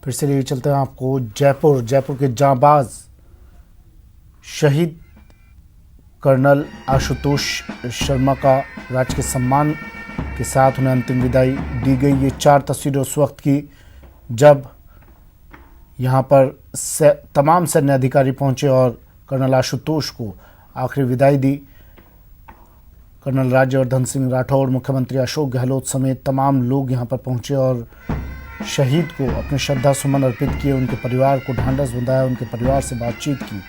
फिर से लिए चलते हैं आपको जयपुर के जांबाज शहीद कर्नल आशुतोष शर्मा का राजकीय सम्मान के साथ उन्हें अंतिम विदाई दी गई। ये 4 तस्वीरें उस वक्त की जब यहाँ पर तमाम सैन्य अधिकारी पहुंचे और कर्नल आशुतोष को आखिरी विदाई दी। कर्नल राज्यवर्धन सिंह राठौड़, मुख्यमंत्री अशोक गहलोत समेत तमाम लोग यहाँ पर पहुंचे और शहीद को अपने श्रद्धा सुमन अर्पित किए, उनके परिवार को ढांढस बंधाया, उनके परिवार से बातचीत की।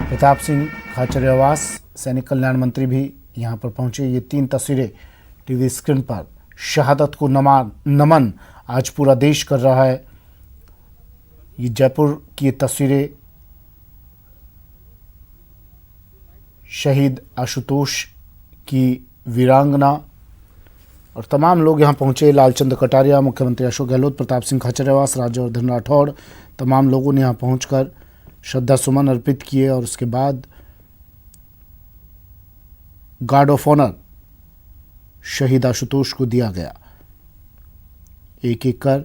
प्रताप सिंह खाचरियावास सैनिक कल्याण मंत्री भी यहाँ पर पहुंचे। ये 3 तस्वीरें टीवी स्क्रीन पर शहादत को नमन आज पूरा देश कर रहा है। ये जयपुर की ये तस्वीरें शहीद आशुतोष की वीरांगना और तमाम लोग यहाँ पहुँचे। लालचंद कटारिया, मुख्यमंत्री अशोक गहलोत, प्रताप सिंह खाचरियावास, राज्यवर्धन राठौड़, तमाम लोगों ने यहाँ पहुँचकर श्रद्धा सुमन अर्पित किए और उसके बाद गार्ड ऑफ ऑनर शहीद आशुतोष को दिया गया। एक एक कर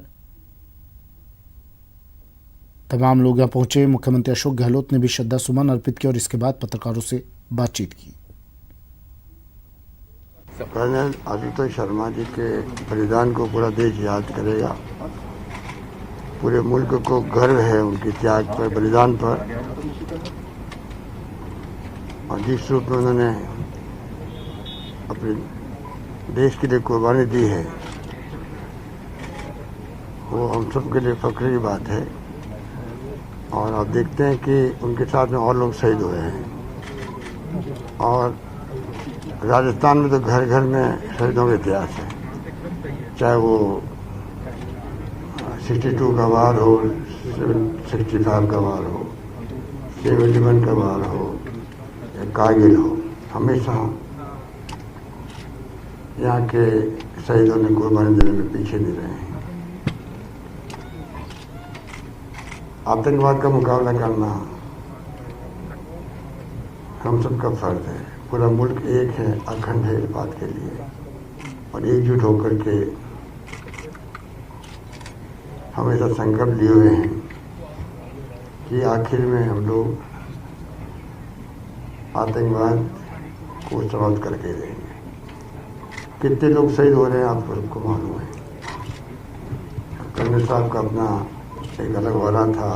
तमाम लोग यहाँ पहुँचे। मुख्यमंत्री अशोक गहलोत ने भी श्रद्धा सुमन अर्पित किया और इसके बाद पत्रकारों से बातचीत की। कर्नल आशुतोष शर्मा जी के बलिदान को पूरा देश याद करेगा। पूरे मुल्क को गर्व है उनके त्याग पर, बलिदान पर, और जिस रूप में उन्होंने अपने देश के लिए कुर्बानी दी है वो हम सब के लिए फख्र की बात है। और आप देखते हैं कि उनके साथ में और लोग शहीद हुए हैं और राजस्थान में तो घर घर में शहीदों का इतिहास है, चाहे वो 62 का वार हो, 65 का वार हो, 71 का वार हो या कारगिल हो, हमेशा यहाँ के शहीदों ने कुर्बानी देने में पीछे नहीं रहे। आतंकवाद का मुकाबला करना हम सबका फर्ज है। पूरा मुल्क एक है, अखंड है इस बात के लिए, और एकजुट होकर के हमेशा संकल्प लिए हुए हैं कि आखिर में हम लोग आतंकवाद को समाप्त करके देंगे। कितने लोग शहीद हो रहे हैं आप सबको मालूम है। कर्नल साहब का अपना एक अलग वाला था,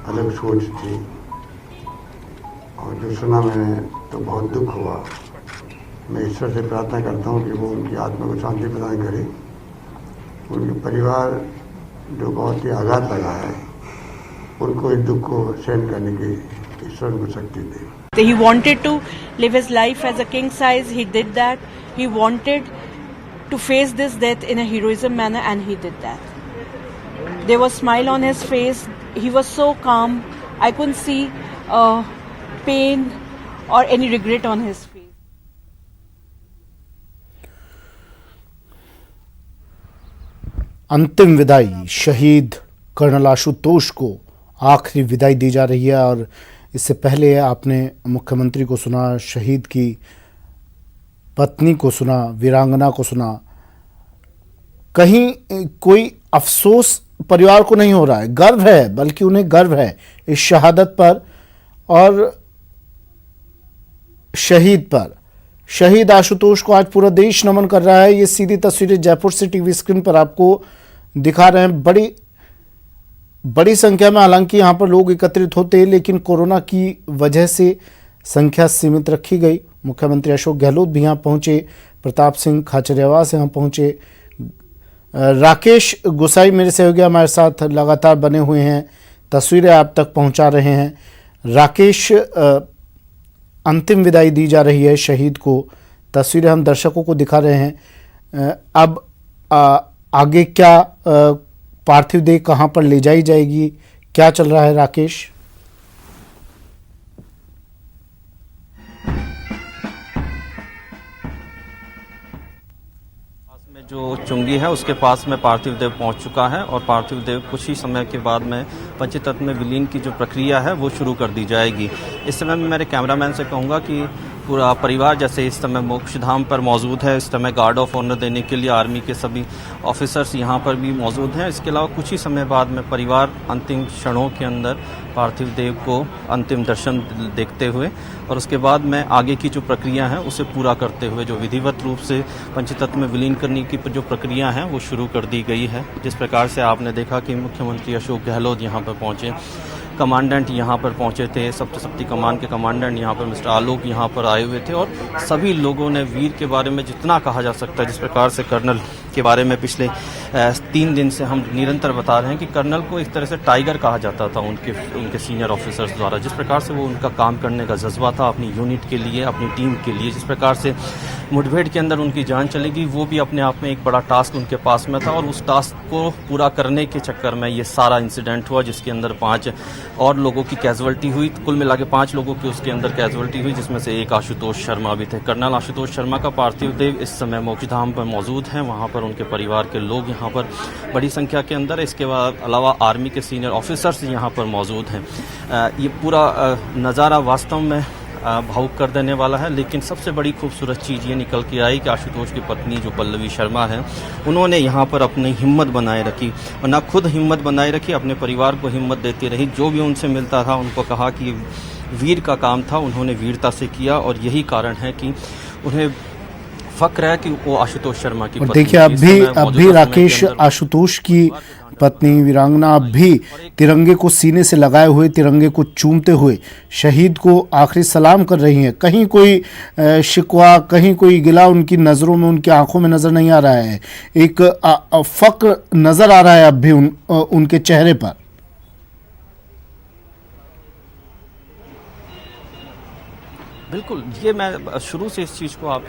अलग सोच थी, और जो सुना मैंने तो बहुत दुख हुआ। मैं ईश्वर से प्रार्थना करता हूँ कि वो उनकी आत्मा को शांति प्रदान करे। उनके परिवार जो बहुत ही आघात लगा है उनको इस दुख को सहन करने की ईश्वर को शक्ति दे। He wanted to live his life as a king size. He did that. He wanted to face this death in a heroism manner, and he did that. There was a smile on his face. He was so calm. I couldn't see pain or any regret on his face. अंतिम विदाई शहीद colonel Ashutosh को आखिरी विदाई दी जा रही है और इससे पहले आपने मुख्यमंत्री को सुना, शहीद की पत्नी को सुना, वीरांगना को सुना। कहीं कोई अफसोस परिवार को नहीं हो रहा है, गर्व है, बल्कि उन्हें गर्व है इस शहादत पर और शहीद पर। शहीद आशुतोष को आज पूरा देश नमन कर रहा है। ये सीधी तस्वीरें जयपुर से टीवी स्क्रीन पर आपको दिखा रहे हैं। बड़ी संख्या में हालांकि यहाँ पर लोग एकत्रित होते हैं, लेकिन कोरोना की वजह से संख्या सीमित रखी गई। मुख्यमंत्री अशोक गहलोत भी यहाँ पहुँचे, प्रताप सिंह खाचरियावास यहाँ पहुँचे, राकेश गुसाई मेरे सहयोगी हमारे साथ लगातार बने हुए हैं, तस्वीरें आप तक पहुँचा रहे हैं। राकेश, अंतिम विदाई दी जा रही है शहीद को, तस्वीरें हम दर्शकों को दिखा रहे हैं। अब आगे क्या पार्थिव देह कहाँ पर ले जाई जाएगी, क्या चल रहा है राकेश? जो चुंगी है उसके पास में पार्थिव देव पहुंच चुका है और पार्थिव देव कुछ ही समय के बाद में पंचतत्व में विलीन की जो प्रक्रिया है वो शुरू कर दी जाएगी। इस समय मैं मेरे कैमरामैन से कहूँगा कि पूरा परिवार जैसे इस समय मोक्षधाम पर मौजूद है। इस समय गार्ड ऑफ ऑनर देने के लिए आर्मी के सभी ऑफिसर्स यहाँ पर भी मौजूद हैं। इसके अलावा कुछ ही समय बाद में परिवार अंतिम क्षणों के अंदर पार्थिव देव को अंतिम दर्शन देखते हुए और उसके बाद में आगे की जो प्रक्रिया है उसे पूरा करते हुए जो विधिवत रूप से पंचतत्व में विलीन करने की जो प्रक्रिया है वो शुरू कर दी गई है। जिस प्रकार से आपने देखा कि मुख्यमंत्री अशोक गहलोत यहाँ पर पहुँचे, कमांडेंट यहाँ पर पहुँचे थे, सप्तशक्ति कमान के कमांडेंट यहाँ पर मिस्टर आलोक यहाँ पर आए हुए थे और सभी लोगों ने वीर के बारे में जितना कहा जा सकता है, जिस प्रकार से कर्नल के बारे में पिछले 3 दिन से हम निरंतर बता रहे हैं कि कर्नल को एक तरह से टाइगर कहा जाता था उनके सीनियर ऑफिसर्स द्वारा। जिस प्रकार से वो उनका काम करने का जज्बा था अपनी यूनिट के लिए, अपनी टीम के लिए, जिस प्रकार से मुठभेड़ के अंदर उनकी जान चलेगी वो भी अपने आप में एक बड़ा टास्क उनके पास में था और उस टास्क को पूरा करने के चक्कर में ये सारा इंसिडेंट हुआ जिसके अंदर 5 और लोगों की कैजुअल्टी हुई। कुल मिला के 5 लोगों की उसके अंदर कैजुअल्टी हुई जिसमें से एक आशुतोष शर्मा भी थे। कर्नल आशुतोष शर्मा का पार्थिव देव इस समय मोक्षधाम पर मौजूद है। वहाँ पर उनके परिवार के लोग यहाँ पर बड़ी संख्या के अंदर, इसके अलावा आर्मी के सीनियर ऑफिसर्स यहाँ पर मौजूद हैं। ये पूरा नज़ारा वास्तव में भावुक कर देने वाला है। लेकिन सबसे बड़ी खूबसूरत चीज़ ये निकल के आई कि आशुतोष की पत्नी जो पल्लवी शर्मा है उन्होंने यहाँ पर अपनी हिम्मत बनाए रखी और ना खुद हिम्मत बनाए रखी, अपने परिवार को हिम्मत देती रही। जो भी उनसे मिलता था उनको कहा कि वीर का काम था, उन्होंने वीरता से किया और यही कारण है कि उन्हें फक्र है कि वो आशुतोष शर्मा की पत्नी। देखिए अब भी राकेश आशुतोष की पत्नी वीरांगना अब भी तिरंगे को सीने से लगाए हुए, तिरंगे को चूमते हुए शहीद को आखिरी सलाम कर रही हैं। कहीं कोई शिकवा, कहीं कोई गिला उनकी नज़रों में, उनकी आंखों में नज़र नहीं आ रहा है। एक फक्र नज़र आ रहा है अब भी उनके चेहरे पर। बिल्कुल, ये मैं शुरू से इस चीज़ को आप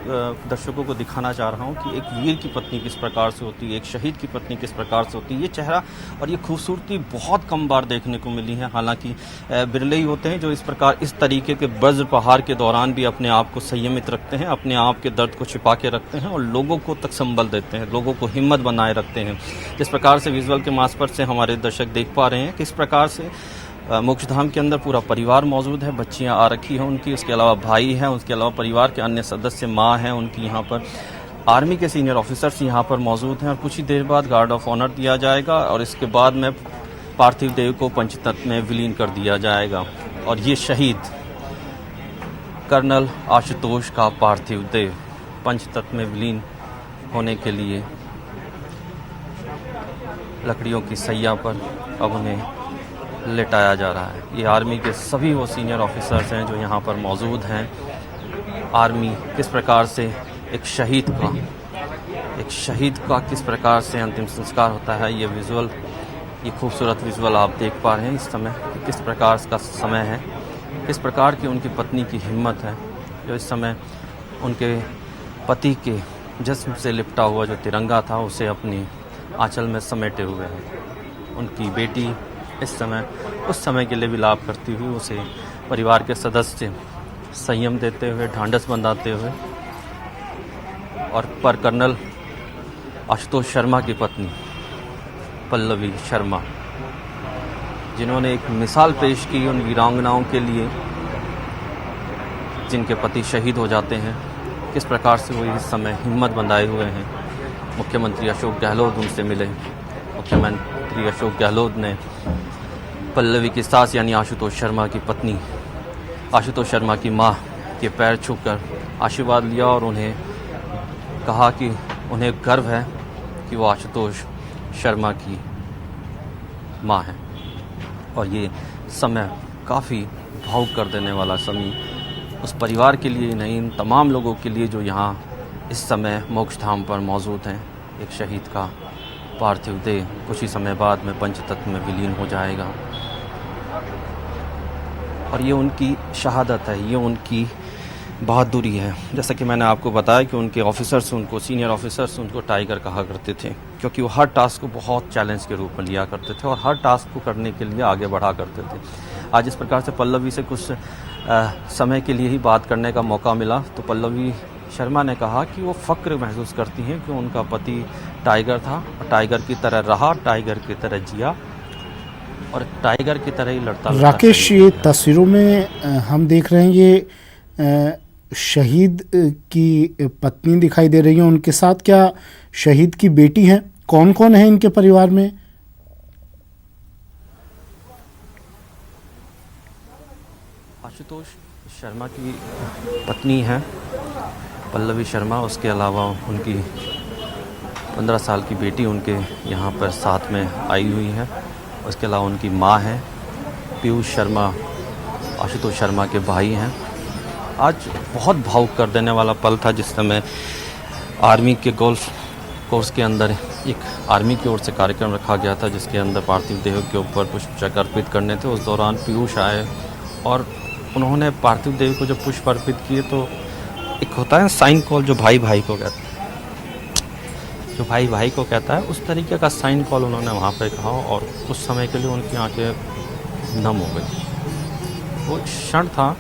दर्शकों को दिखाना चाह रहा हूँ कि एक वीर की पत्नी किस प्रकार से होती है, एक शहीद की पत्नी किस प्रकार से होती है। ये चेहरा और ये खूबसूरती बहुत कम बार देखने को मिली है। हालांकि बिरले ही होते हैं जो इस प्रकार इस तरीके के वज्र प्रहार के दौरान भी अपने आप को संयमित रखते हैं, अपने आप के दर्द को छिपा के रखते हैं और लोगों को तक संबल देते हैं, लोगों को हिम्मत बनाए रखते हैं। जिस प्रकार से विजुअल के माध्यम से हमारे दर्शक देख पा रहे हैं किस प्रकार से मोक्षधाम के अंदर पूरा परिवार मौजूद है, बच्चियां आ रखी हैं उनकी, उसके अलावा भाई हैं, उसके अलावा परिवार के अन्य सदस्य, माँ हैं उनकी, यहाँ पर आर्मी के सीनियर ऑफिसर्स यहाँ पर मौजूद हैं और कुछ ही देर बाद गार्ड ऑफ ऑनर दिया जाएगा और इसके बाद में पार्थिव देव को पंचतत्व में विलीन कर दिया जाएगा। और ये शहीद कर्नल आशुतोष का पार्थिव देव पंचतत्व में विलीन होने के लिए लकड़ियों की सैया पर अब उन्हें लेटाया जा रहा है। ये आर्मी के सभी वो सीनियर ऑफिसर्स हैं जो यहाँ पर मौजूद हैं। आर्मी किस प्रकार से एक शहीद का किस प्रकार से अंतिम संस्कार होता है, ये विजुअल, ये खूबसूरत विजुअल आप देख पा रहे हैं इस समय किस प्रकार का समय है, किस प्रकार की उनकी पत्नी की हिम्मत है जो इस समय उनके पति के जिस्म से लिपटा हुआ जो तिरंगा था उसे अपनी आंचल में समेटे हुए है। उनकी बेटी इस समय उस समय के लिए विलाप करती हुई उसे परिवार के सदस्य संयम देते हुए, ढांढस बंधाते हुए और पर कर्नल आशुतोष शर्मा की पत्नी पल्लवी शर्मा जिन्होंने एक मिसाल पेश की उन वीरांगनाओं के लिए जिनके पति शहीद हो जाते हैं, किस प्रकार से वो इस समय हिम्मत बंधाए हुए हैं। मुख्यमंत्री अशोक गहलोत उनसे मिले। मुख्यमंत्री अशोक गहलोत ने पल्लवी की सास यानी आशुतोष शर्मा की पत्नी, आशुतोष शर्मा की मां के पैर छूकर आशीर्वाद लिया और उन्हें कहा कि उन्हें गर्व है कि वो आशुतोष शर्मा की मां है। और ये समय काफ़ी भावुक कर देने वाला समय उस परिवार के लिए नहीं, इन तमाम लोगों के लिए जो यहाँ इस समय मोक्षधाम पर मौजूद हैं। एक शहीद का पार्थिव देह कुछ ही समय बाद में पंचतत्व में विलीन हो जाएगा और ये उनकी शहादत है, ये उनकी बहादुरी है। जैसा कि मैंने आपको बताया कि उनके ऑफिसर्स, उनको सीनियर ऑफिसर्स उनको टाइगर कहा करते थे क्योंकि वो हर टास्क को बहुत चैलेंज के रूप में लिया करते थे और हर टास्क को करने के लिए आगे बढ़ा करते थे। आज इस प्रकार से पल्लवी से कुछ समय के लिए ही बात करने का मौका मिला तो पल्लवी शर्मा ने कहा कि वो फ़क्र महसूस करती हैं कि उनका पति टाइगर था और टाइगर की तरह रहा, टाइगर की तरह जिया और टाइगर की तरह ही लड़ता। राकेश, ये तस्वीरों में हम देख रहे हैं ये शहीद की पत्नी दिखाई दे रही है, उनके साथ क्या शहीद की बेटी है? कौन कौन है इनके परिवार में? आशुतोष शर्मा की पत्नी है पल्लवी शर्मा, उसके अलावा उनकी 15 साल की बेटी उनके यहाँ पर साथ में आई हुई है। उसके अलावा उनकी माँ है पीयूष शर्मा, आशुतोष शर्मा के भाई हैं। आज बहुत भावुक कर देने वाला पल था जिस समय आर्मी के गोल्फ कोर्स के अंदर एक आर्मी की ओर से कार्यक्रम रखा गया था जिसके अंदर पार्थिव देह के ऊपर पुष्प अर्पित करने थे। उस दौरान पीयूष आए और उन्होंने पार्थिव देह को जब पुष्प अर्पित किए तो एक होता है साइन कॉल जो भाई भाई को कहता है, जो भाई भाई को कहता है, उस तरीके का साइन कॉल उन्होंने वहाँ पर कहा और उस समय के लिए उनकी आंखें नम हो गई। वो क्षण था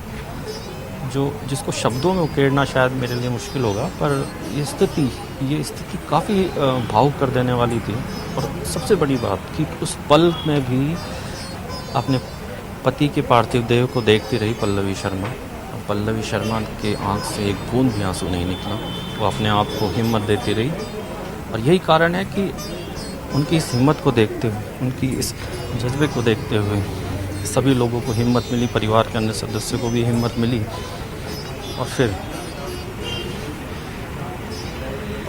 जिसको शब्दों में उकेरना शायद मेरे लिए मुश्किल होगा, पर ये स्थिति काफ़ी भावुक कर देने वाली थी। और सबसे बड़ी बात कि उस पल में भी अपने पति के पार्थिव देह को देखती रही पल्लवी शर्मा। और पल्लवी शर्मा के आंख से एक बूंद भी आंसू नहीं निकला। वो अपने आप को हिम्मत देती रही और यही कारण है कि उनकी इस हिम्मत को देखते हुए, उनकी इस जज्बे को देखते हुए सभी लोगों को हिम्मत मिली, परिवार के अन्य सदस्यों को भी हिम्मत मिली और फिर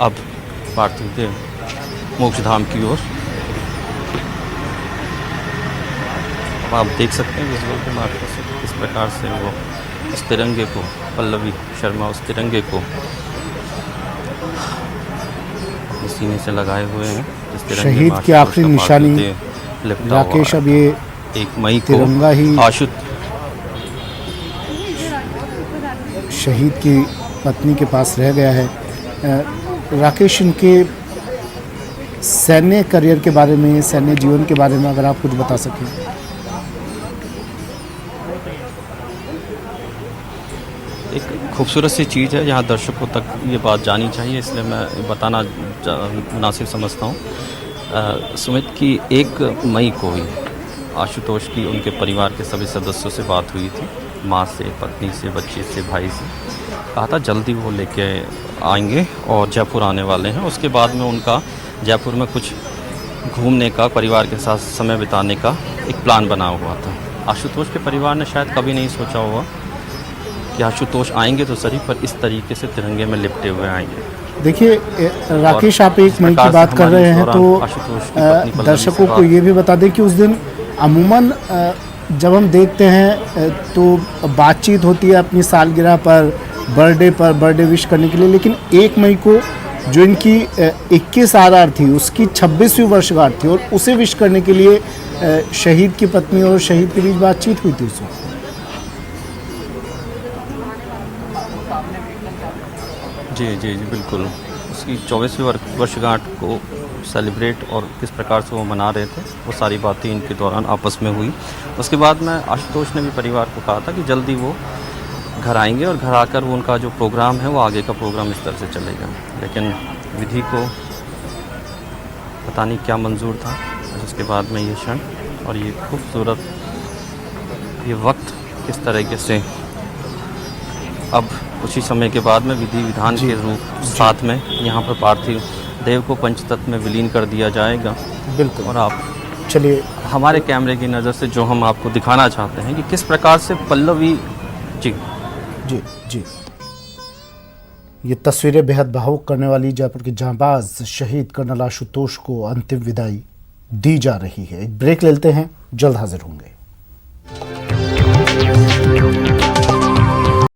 अब पार्थिव देह मोक्षधाम की ओर। अब आप देख सकते हैं विजुअल के माध्यम से किस प्रकार से वो इस तिरंगे को, पल्लवी शर्मा उस तिरंगे को अपने सीने से लगाए हुए हैं। शहीद की आखिरी निशानी राकेश, अब ये 1 मई को तिरंगा ही शहीद की पत्नी के पास रह गया है। राकेश, इनके सैन्य करियर के बारे में, सैन्य जीवन के बारे में अगर आप कुछ बता सकें। एक खूबसूरत सी चीज़ है, यहाँ दर्शकों तक ये बात जानी चाहिए, इसलिए मैं बताना मुनासिब समझता हूँ। सुमित की 1 मई को ही आशुतोष की उनके परिवार के सभी सदस्यों से बात हुई थी, माँ से, पत्नी से, बच्चे से, भाई से। कहा था जल्दी वो लेके आएंगे और जयपुर आने वाले हैं। उसके बाद में उनका जयपुर में कुछ घूमने का, परिवार के साथ समय बिताने का एक प्लान बना हुआ था। आशुतोष के परिवार ने शायद कभी नहीं सोचा होगा कि आशुतोष आएंगे तो सही, पर इस तरीके से तिरंगे में लिपटे हुए आएंगे। देखिए राकेश, आप 1 मई की बात कर रहे हैं तो दर्शकों को ये भी बता दें कि उस दिन अमूमन जब हम देखते हैं तो बातचीत होती है अपनी सालगिरह पर, बर्थडे विश करने के लिए, लेकिन 1 मई को जो इनकी 21 RR थी उसकी 26वीं वर्षगांठ थी और उसे विश करने के लिए शहीद की पत्नी और शहीद के बीच बातचीत हुई थी उस वक्त। जी बिल्कुल, उसकी 24वीं वर्षगांठ को सेलिब्रेट और किस प्रकार से वो मना रहे थे, वो सारी बातें इनके दौरान आपस में हुई। उसके बाद में आशुतोष ने भी परिवार को कहा था कि जल्दी वो घर आएंगे और घर आकर वो उनका जो प्रोग्राम है वो आगे का प्रोग्राम इस तरह से चलेगा। लेकिन विधि को पता नहीं क्या मंजूर था, उसके बाद में ये क्षण और ये खूबसूरत ये वक्त किस तरीके से अब कुछ ही समय के बाद में विधि विधान के रूप साथ में यहाँ पर पार्थिव देव को पंचतत्व में विलीन कर दिया जाएगा। बिल्कुल। और आप चलिए हमारे कैमरे की नज़र से जो हम आपको दिखाना चाहते हैं कि किस प्रकार से पल्लवी जी ये तस्वीरें बेहद भावुक करने वाली, जयपुर के जांबाज शहीद कर्नल आशुतोष को अंतिम विदाई दी जा रही है। एक ब्रेक लेते हैं, जल्द हाजिर होंगे।